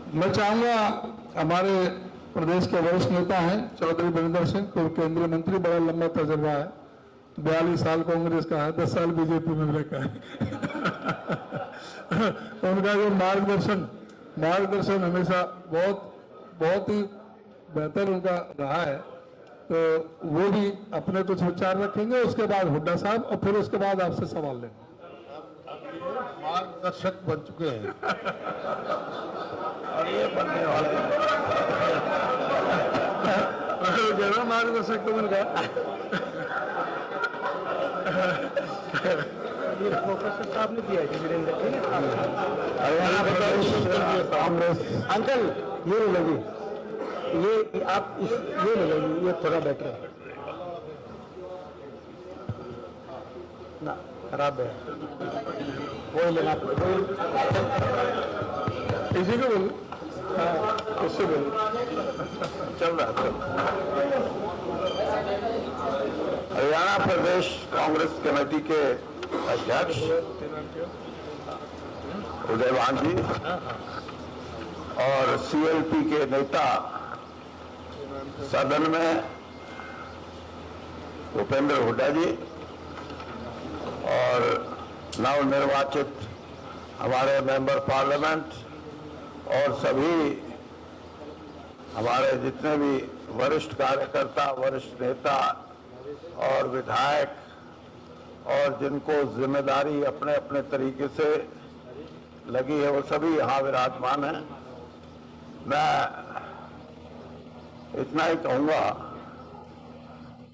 मैं चाहूंगा हमारे प्रदेश के वरिष्ठ नेता हैं चौधरी बरिंदर सिंह, तो केंद्रीय मंत्री, बड़ा लंबा तजर्बा है, 42 साल कांग्रेस का है, 10 साल बीजेपी में रखा है। उनका जो मार्गदर्शन हमेशा बहुत ही बेहतर उनका रहा है, तो वो भी अपने कुछ विचार रखेंगे, उसके बाद हुड्डा साहब, और फिर उसके बाद आपसे सवाल लेंगे। मार्गदर्शक बन चुके हैं और ये बनने वाले हैं। मार्गदर्शक तो मिल गया। प्रोफेसर साहब ने दिया है वीरेंद्र, हरियाणा प्रदेश कांग्रेस। अंकल ये ले लगी, ये आप ये ले लगी, ये थोड़ा बेटर है ना, खराब है, वही लेना, इसी को बोल, इससे बोल, चल रहा है। हरियाणा प्रदेश कांग्रेस कमेटी के अध्यक्ष उदयवान जी और सीएलपी के नेता सदन में भूपेंद्र हुड्डा जी और नवनिर्वाचित हमारे मेंबर पार्लियामेंट और सभी हमारे जितने भी वरिष्ठ कार्यकर्ता, वरिष्ठ नेता और विधायक और जिनको जिम्मेदारी अपने अपने तरीके से लगी है, वो सभी यहाँ विराजमान हैं। मैं इतना ही कहूँगा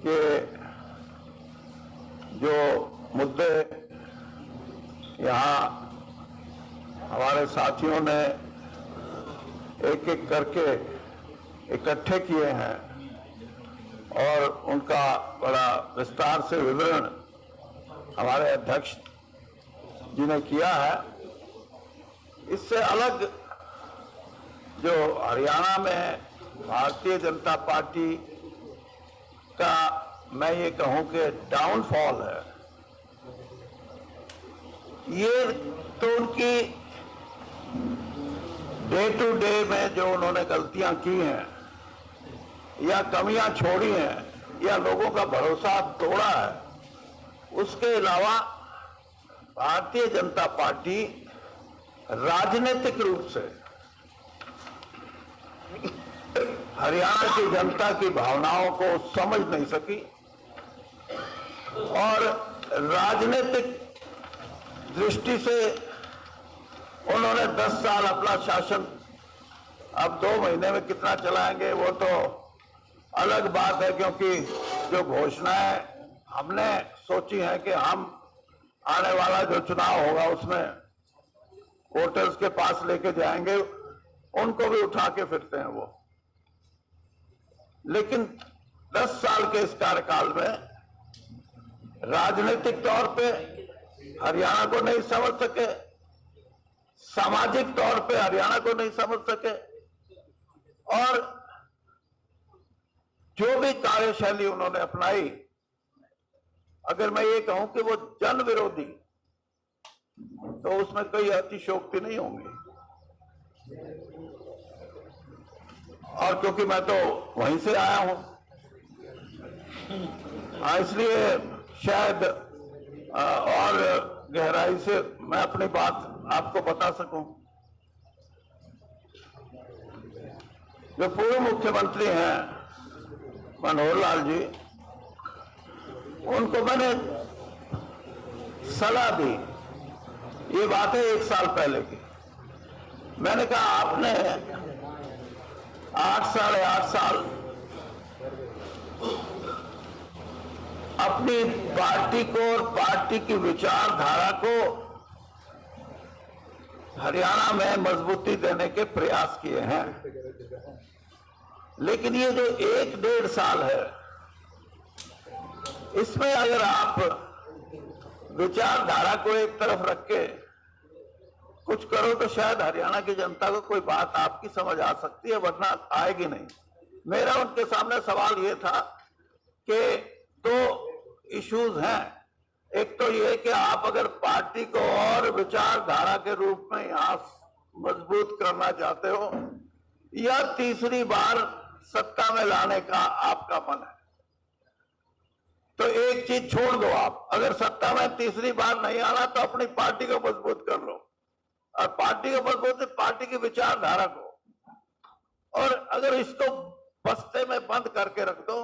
कि जो मुद्दे यहाँ हमारे साथियों ने एक एक करके इकट्ठे किए हैं और उनका बड़ा विस्तार से विवरण हमारे अध्यक्ष जी ने किया है, इससे अलग जो हरियाणा में भारतीय जनता पार्टी का मैं ये कहूं कि डाउनफॉल है, ये तो उनकी डे टू डे में जो उन्होंने गलतियां की हैं या कमियां छोड़ी हैं या लोगों का भरोसा तोड़ा है, उसके अलावा भारतीय जनता पार्टी राजनीतिक रूप से हरियाणा की जनता की भावनाओं को समझ नहीं सकी और राजनीतिक दृष्टि से उन्होंने 10 साल अपना शासन अब 2 महीने में कितना चलाएंगे वो तो अलग बात है, क्योंकि जो घोषणाएं हमने सोची है कि हम आने वाला जो चुनाव होगा उसमें वोटर्स के पास लेके जाएंगे, उनको भी उठा के फिरते हैं वो। लेकिन 10 साल के इस कार्यकाल में राजनीतिक तौर पे हरियाणा को नहीं समझ सके, सामाजिक तौर पे हरियाणा को नहीं समझ सके और जो भी कार्यशैली उन्होंने अपनाई, अगर मैं ये कहूं कि वो जन विरोधी, तो उसमें कोई अतिशयोक्ति नहीं होंगी। और क्योंकि मैं तो वहीं से आया हूं, इसलिए शायद और गहराई से मैं अपनी बात आपको बता सकूं। जो पूर्व मुख्यमंत्री हैं मनोहर लाल जी, उनको मैंने सलाह दी, ये बात है 1 साल पहले की। मैंने कहा आपने 8 साल अपनी पार्टी को और पार्टी की विचारधारा को हरियाणा में मजबूती देने के प्रयास किए हैं, लेकिन ये जो 1-1.5 साल है, इसमें अगर आप विचारधारा को एक तरफ रख के कुछ करो तो शायद हरियाणा की जनता को कोई बात आपकी समझ आ सकती है, वरना आएगी नहीं। मेरा उनके सामने सवाल ये था कि 2 इश्यूज हैं, एक तो ये कि आप अगर पार्टी को और विचारधारा के रूप में यहां मजबूत करना चाहते हो या तीसरी बार सत्ता में लाने का आपका मन है, तो एक चीज छोड़ दो आप। अगर सत्ता में तीसरी बार नहीं आना तो अपनी पार्टी को मजबूत कर लो, और पार्टी को मजबूत पार्टी की विचारधारा को, और अगर इसको बस्ते में बंद करके रख दो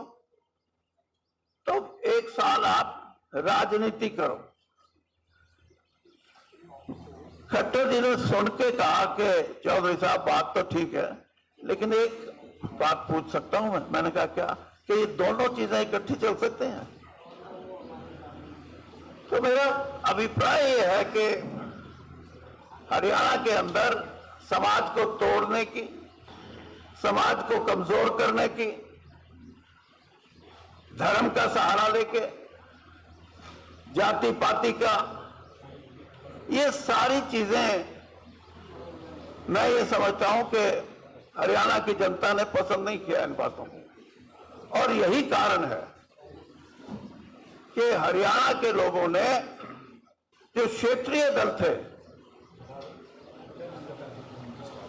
तो 1 साल आप राजनीति करो। खट्टर जी ने सुन के कहा कि चौधरी साहब बात तो ठीक है, लेकिन एक बात पूछ सकता हूं मैं? मैंने कहा क्या? कि ये दोनों चीजें इकट्ठी चल सकते हैं? तो मेरा अभिप्राय यह है कि हरियाणा के अंदर समाज को तोड़ने की, समाज को कमजोर करने की, धर्म का सहारा लेके, जाति पाति का, ये सारी चीजें मैं ये समझता हूं कि हरियाणा की जनता ने पसंद नहीं किया इन बातों को। और यही कारण है कि हरियाणा के लोगों ने, जो क्षेत्रीय दल थे,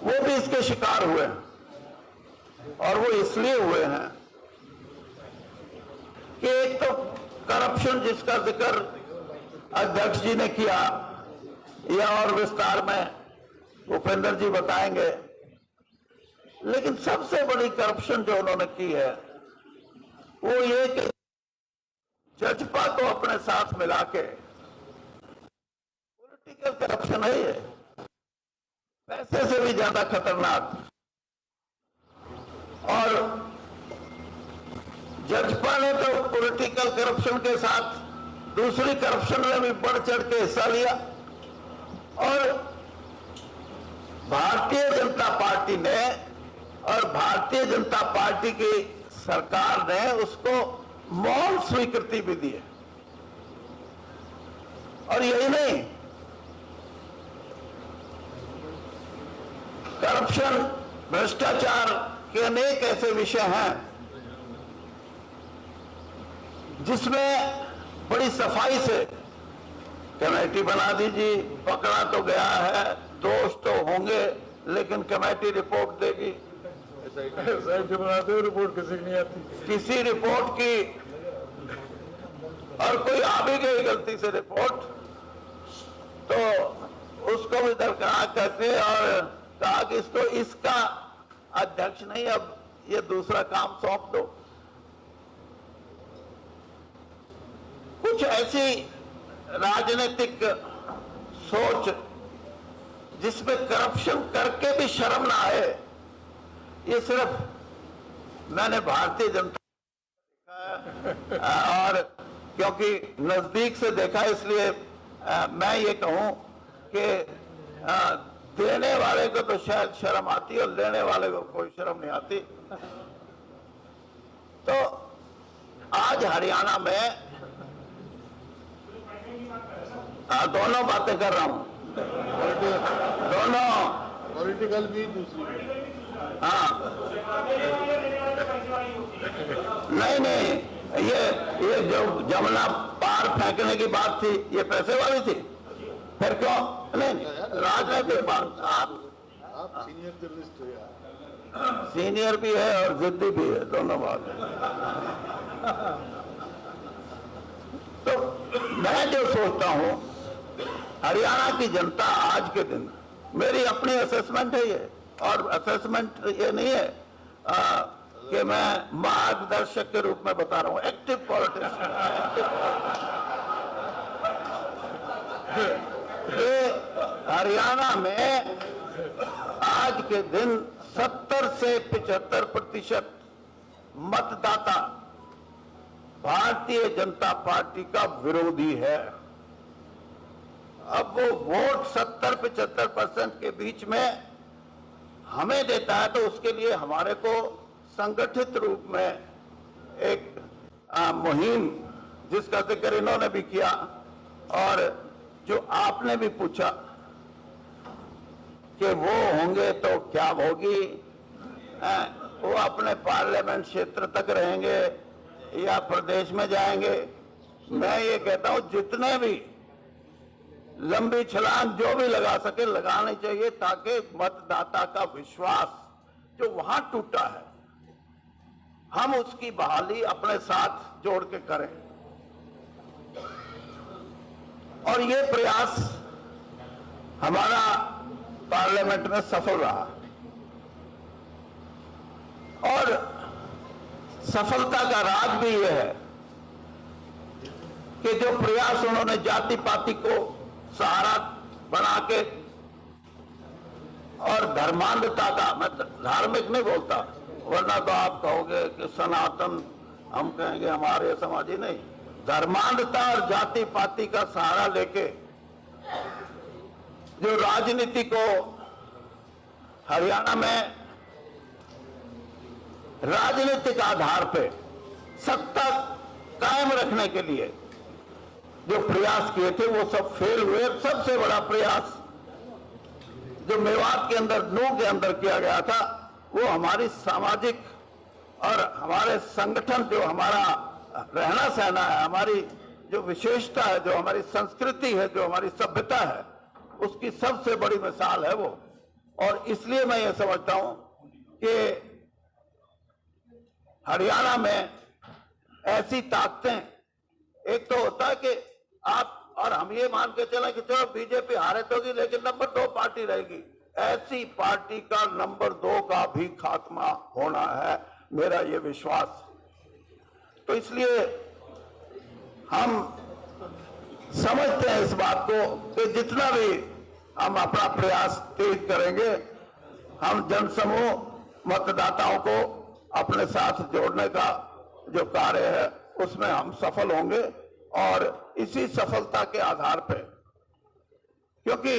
वो भी इसके शिकार हुए हैं। और वो इसलिए हुए हैं कि एक तो करप्शन, जिसका जिक्र अध्यक्ष जी ने किया, या और विस्तार में उपेंद्र जी बताएंगे, लेकिन सबसे बड़ी करप्शन जो उन्होंने की है वो ये कि जजपा को अपने साथ मिला के, पॉलिटिकल करप्शन है ये, पैसे से भी ज्यादा खतरनाक। और जजपा ने तो पॉलिटिकल करप्शन के साथ दूसरी करप्शन में भी बढ़ चढ़ के हिस्सा लिया, और भारतीय जनता पार्टी ने और भारतीय जनता पार्टी की सरकार ने उसको मौन स्वीकृति भी दी है। और यही नहीं, करप्शन, भ्रष्टाचार के अनेक ऐसे विषय हैं जिसमें बड़ी सफाई से कमेटी बना दीजिए, पकड़ा तो गया है, दोष तो होंगे, लेकिन कमेटी रिपोर्ट देगी। बनाते हो रिपोर्ट किसी की नहीं आती, किसी रिपोर्ट की, और कोई आ भी गई गलती से रिपोर्ट तो उसको भी दरकार करके और कहा कि इसको, इसका अध्यक्ष नहीं, अब ये दूसरा काम सौंप दो। कुछ ऐसी राजनीतिक सोच जिसमें करप्शन करके भी शर्म ना आए, ये सिर्फ मैंने भारतीय जनता और क्योंकि नजदीक से देखा, इसलिए मैं ये कहूं कि देने वाले को तो शायद शर्म आती है और लेने वाले को कोई शर्म नहीं आती। तो आज हरियाणा में दोनों बातें कर रहा हूं, दोनों पॉलिटिकल भी दूसरी। हाँ, नहीं, ये जो जमुना पार फेंकने की बात थी, ये पैसे वाली थी, फिर क्यों? नहीं, राजनीतिक बात। आप सीनियर जर्नलिस्ट हो यार। सीनियर भी है और जिद्दी भी है, दोनों बात है। तो मैं जो सोचता हूं, हरियाणा की जनता आज के दिन, मेरी अपनी असेसमेंट है ये, और असेसमेंट ये नहीं है कि मैं मार्गदर्शक के रूप में बता रहा हूं, एक्टिव पॉलिटिक्स। हरियाणा में आज के दिन 70 से 75% मतदाता भारतीय जनता पार्टी का विरोधी है। अब वो वोट 70-75% के बीच में हमें देता है, तो उसके लिए हमारे को संगठित रूप में एक मुहिम, जिसका जिक्र इन्होंने भी किया और जो आपने भी पूछा कि वो होंगे तो क्या होगी, वो अपने पार्लियामेंट क्षेत्र तक रहेंगे या प्रदेश में जाएंगे। मैं ये कहता हूं जितने भी लंबी छलांग जो भी लगा सके लगानी चाहिए, ताकि मतदाता का विश्वास जो वहां टूटा है हम उसकी बहाली अपने साथ जोड़ के करें। और ये प्रयास हमारा पार्लियामेंट में सफल रहा और सफलता का राज भी यह है कि जो प्रयास उन्होंने जाति पाति को सहारा बना के और धर्मांधता का, मैं धार्मिक नहीं बोलता वरना तो आप कहोगे कि सनातन, हम कहेंगे हमारे समाजी, नहीं, धर्मांधता और जाति पाति का सहारा लेके जो राजनीति को हरियाणा में राजनीतिक आधार पे सत्ता कायम रखने के लिए जो प्रयास किए थे वो सब फेल हुए। सबसे बड़ा प्रयास जो मेवात के अंदर, नूह के अंदर किया गया था, वो हमारी सामाजिक और हमारे संगठन, जो हमारा रहना सहना है, हमारी जो विशेषता है, जो हमारी संस्कृति है, जो हमारी सभ्यता है, उसकी सबसे बड़ी मिसाल है वो। और इसलिए मैं ये समझता हूं कि हरियाणा में ऐसी ताकतें, एक तो होता है कि आप और हम ये मान के चले कि चलो बीजेपी हारे तो होगी लेकिन नंबर 2 पार्टी रहेगी, ऐसी पार्टी का नंबर 2 का भी खात्मा होना है, मेरा ये विश्वास। तो इसलिए हम समझते हैं इस बात को कि जितना भी हम अपना प्रयास तेज करेंगे, हम जनसमूह मतदाताओं को अपने साथ जोड़ने का जो कार्य है उसमें हम सफल होंगे। और इसी सफलता के आधार पर, क्योंकि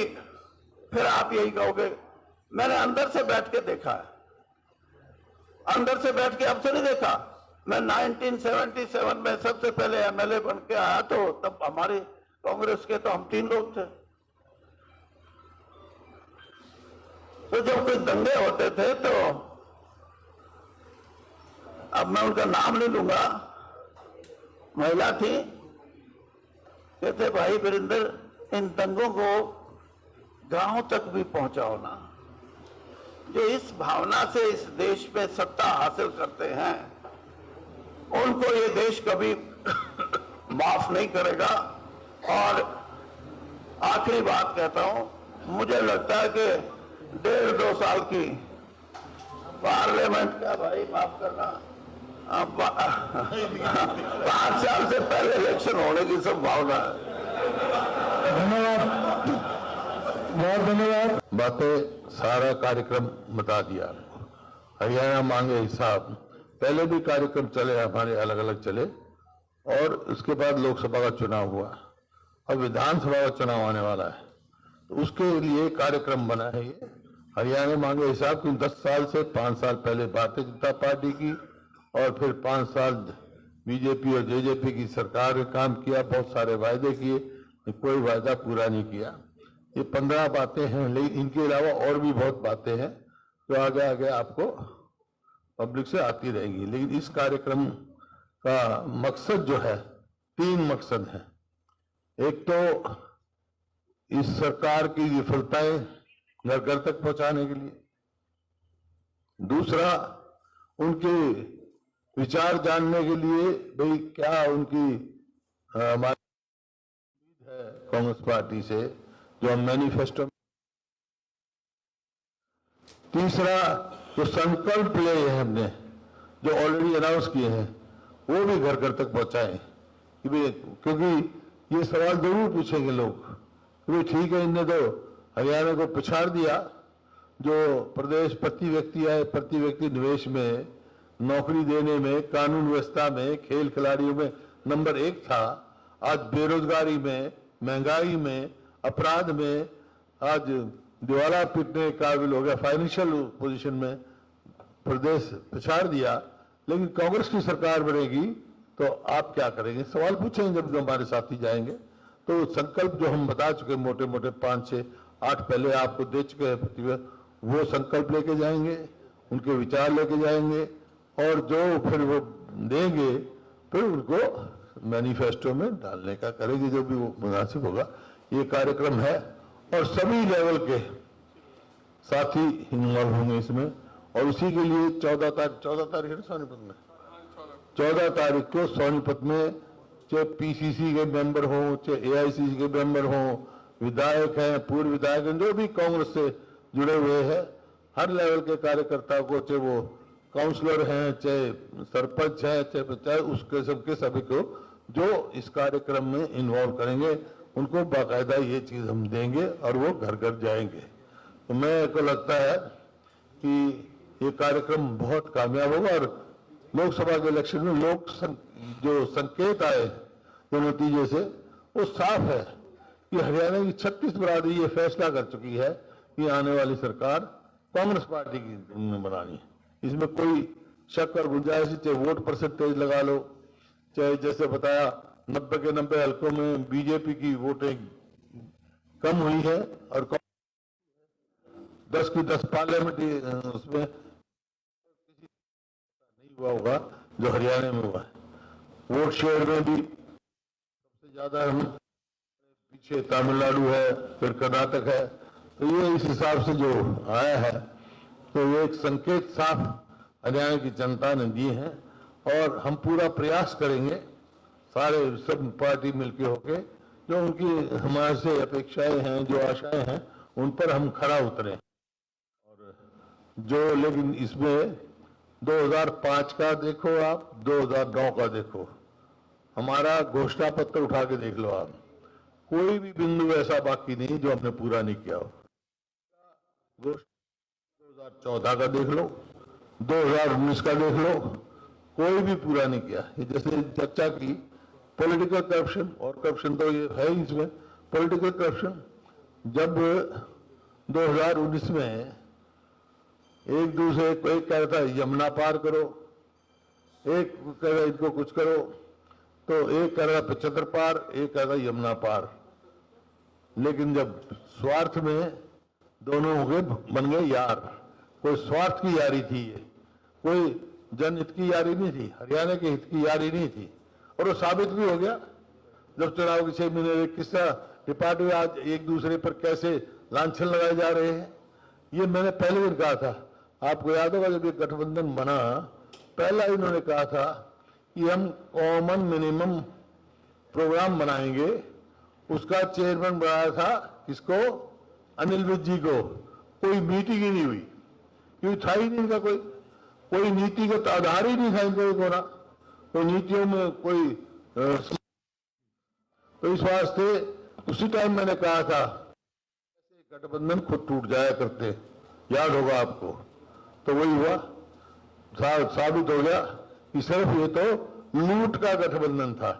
फिर आप यही कहोगे, मैंने अंदर से बैठ के देखा है, अंदर से बैठ के अब से नहीं देखा। मैं 1977 में सबसे पहले एमएलए बन के आया, तो तब हमारी कांग्रेस के तो हम 3 लोग थे। तो जब कोई दंगे होते थे तो, अब मैं उनका नाम नहीं लूंगा, महिला थी, कहते भाई वीरेंद्र, इन दंगों को गांव तक भी पहुंचाओ ना। जो इस भावना से इस देश में सत्ता हासिल करते हैं उनको ये देश कभी माफ नहीं करेगा। और आखिरी बात कहता हूं, मुझे लगता है कि 1.5-2 साल की पार्लियामेंट का, भाई माफ करना, 5 साल से पहले इलेक्शन होने की संभावना है। धन्यवाद, बहुत धन्यवाद। बातें सारा कार्यक्रम बता दिया। हरियाणा मांगे हिसाब, पहले भी कार्यक्रम चले हमारे, अलग अलग चले, और उसके बाद लोकसभा का चुनाव हुआ, अब विधानसभा का चुनाव आने वाला है, तो उसके लिए कार्यक्रम बना है ये हरियाणा मांगे हिसाब की। 10 साल से 5 साल पहले भारतीय जनता पार्टी की, और फिर 5 साल बीजेपी और जेजेपी की सरकार ने काम किया, बहुत सारे वायदे किए, कोई वायदा पूरा नहीं किया। ये 15 बातें हैं, लेकिन इनके अलावा और भी बहुत बातें हैं जो आगे आगे आपको पब्लिक से आती रहेंगी। लेकिन इस कार्यक्रम का मकसद जो है, 3 मकसद हैं। एक तो इस सरकार की विफलताएं घर घर तक पहुंचाने के लिए, दूसरा उनके विचार जानने के लिए, भाई क्या उनकी हमारी है कांग्रेस पार्टी से जो हम मैनिफेस्टो, तीसरा जो संकल्प लिए हैं हमने, जो ऑलरेडी अनाउंस किए हैं, वो भी घर घर तक पहुंचाएं। कि भाई, क्योंकि ये सवाल जरूर पूछेंगे लोग कि भाई ठीक है, इनने तो हरियाणा को पछाड़ दिया, जो प्रदेश प्रति व्यक्ति आए, प्रति व्यक्ति निवेश में, नौकरी देने में, कानून व्यवस्था में, खेल खिलाड़ियों में नंबर 1 था, आज बेरोजगारी में, महंगाई में, अपराध में, आज दिवाला पीटने काबिल हो गया, फाइनेंशियल पोजीशन में प्रदेश पछाड़ दिया। लेकिन कांग्रेस की सरकार बनेगी तो आप क्या करेंगे, सवाल पूछेंगे जब हमारे साथी जाएंगे। तो संकल्प जो हम बता चुके, मोटे मोटे 5, 6, 8 पहले आपको दे चुके हैं, वो संकल्प लेके जाएंगे, उनके विचार लेके जाएंगे, और जो फिर वो देंगे फिर उनको मैनिफेस्टो में डालने का करेंगे, जो भी वो मुनासिब होगा। ये कार्यक्रम है और सभी लेवल के साथी इन्वॉल्व होंगे इसमें। और उसी के लिए 14 तारीख है सोनीपत में, 14 तारीख को सोनीपत में चाहे पीसीसी के मेंबर हो, चाहे एआईसीसी के मेंबर हो, विधायक हैं, पूर्व विधायक हैं, जो भी कांग्रेस से जुड़े हुए हैं, हर लेवल के कार्यकर्ताओं को, चाहे वो काउंसलर हैं, चाहे सरपंच है, चाहे उसके सबके सभी को जो इस कार्यक्रम में इन्वॉल्व करेंगे, उनको बाकायदा ये चीज हम देंगे और वो घर घर जाएंगे। तो मेरे को लगता है कि ये कार्यक्रम बहुत कामयाब होगा और लोकसभा के इलेक्शन में जो संकेत आए जो नतीजे से, वो साफ है कि हरियाणा की 36 बरादरी ये फैसला कर चुकी है कि आने वाली सरकार कांग्रेस पार्टी की बनानी है। इसमें कोई शक और गुंजाइश नहीं। चाहे वोट परसेंटेज लगा लो, चाहे जैसे बताया 90 के 90 हल्कों में बीजेपी की वोटें कम हुई है और 10 की 10 पार्लियामेंट्री उसमें नहीं हुआ होगा जो हरियाणा में हुआ है। वोट शेयर में भी सबसे ज्यादा हम पीछे तमिलनाडु है, फिर कर्नाटक है। तो ये इस हिसाब से जो आया है, तो ये एक संकेत साफ हरियाणा की जनता ने दिए हैं और हम पूरा प्रयास करेंगे सारे सब पार्टी मिलके होके, जो उनकी हमारे से अपेक्षाएं हैं, जो आशाएं हैं, उन पर हम खरा उतरें। और जो लेकिन इसमें 2005 का देखो आप, 2009 का देखो, हमारा घोषणा पत्र उठा के देख लो आप, कोई भी बिंदु ऐसा बाकी नहीं जो हमने पूरा नहीं किया हो। 2014 का देख लो, 2019 का देख लो, कोई भी पूरा नहीं किया। ये जैसे चर्चा की पॉलिटिकल करप्शन, और करप्शन तो ये है ही इसमें, पॉलिटिकल करप्शन। जब 2019 में एक दूसरे को एक कह रहा था यमुना पार करो, एक कह रहा इनको कुछ करो, तो एक कह रहा 75 पार, एक कह रहा यमुना पार। लेकिन जब स्वार्थ में दोनों हो गए, बन गए यार। कोई स्वार्थ की यारी थी ये, कोई जनहित की यारी नहीं थी, हरियाणा के हित की यारी नहीं थी। और वो साबित भी हो गया जब चुनाव के 6 महीने किस तरह पार्टी आज एक दूसरे पर कैसे लांछन लगाए जा रहे हैं। ये मैंने पहले दिन कहा था, आपको याद होगा जब ये गठबंधन बना, पहला इन्होंने कहा था कि हम कॉमन मिनिमम प्रोग्राम बनाएंगे। उसका चेयरमैन बनाया था किसको? अनिल विज जी को। कोई मीटिंग ही नहीं हुई, क्योंकि था ही नहीं इनका कोई नीतिगत आधार ही नहीं था इनका, कोई नीतियों में कोई तो इस वास्ते उसी टाइम मैंने कहा था ऐसे गठबंधन खुद टूट जाया करते, याद होगा आपको। तो वही हुआ, साबित हो गया कि सिर्फ ये तो लूट का गठबंधन था।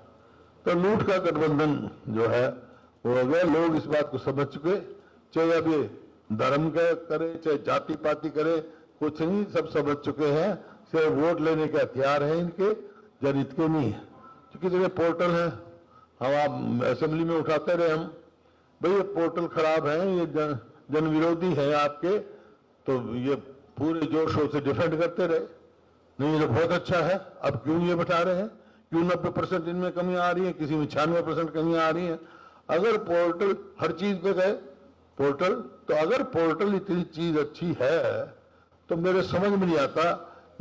तो लूट का गठबंधन जो है वो हो गया। लोग इस बात को समझ चुके, चाहे अब ये धर्म का करे, चाहे जाति पाति करे, कुछ नहीं, सब समझ चुके हैं। सिर्फ वोट लेने के हथियार हैं इनके, जनहित के नहीं है। क्योंकि जगह पोर्टल है, हम आप असेंबली में उठाते रहे हम, भाई ये पोर्टल खराब है, ये जन विरोधी है आपके, तो ये पूरे जोर शोर से डिफेंड करते रहे। नहीं, ये तो बहुत अच्छा है, अब क्यों ये बैठा रहे हैं, क्यों 90% इनमें कमी आ रही है, किसी में 96% कमी आ रही है। अगर पोर्टल हर चीज पे गए पोर्टल, तो अगर पोर्टल इतनी चीज अच्छी है तो मेरे समझ में नहीं आता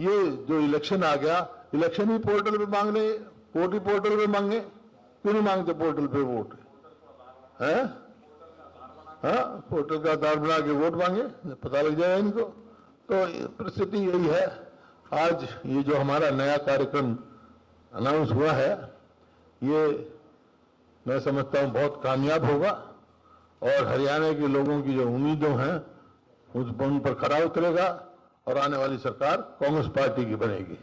ये जो इलेक्शन आ गया, इलेक्शन ही पोर्टल पे मांग रहे, वोट ही पोर्टल पे मांगे, क्यों नहीं मांगते पोर्टल पे वोट है? हाँ, पोर्टल का आधार बना के वोट मांगे, पता लग जाएगा इनको। तो परिस्थिति यही है। आज ये जो हमारा नया कार्यक्रम अनाउंस हुआ है, ये मैं समझता हूं बहुत कामयाब होगा और हरियाणा के लोगों की जो उम्मीदें हैं उन पर खरा उतरेगा और आने वाली सरकार कांग्रेस पार्टी की बनेगी।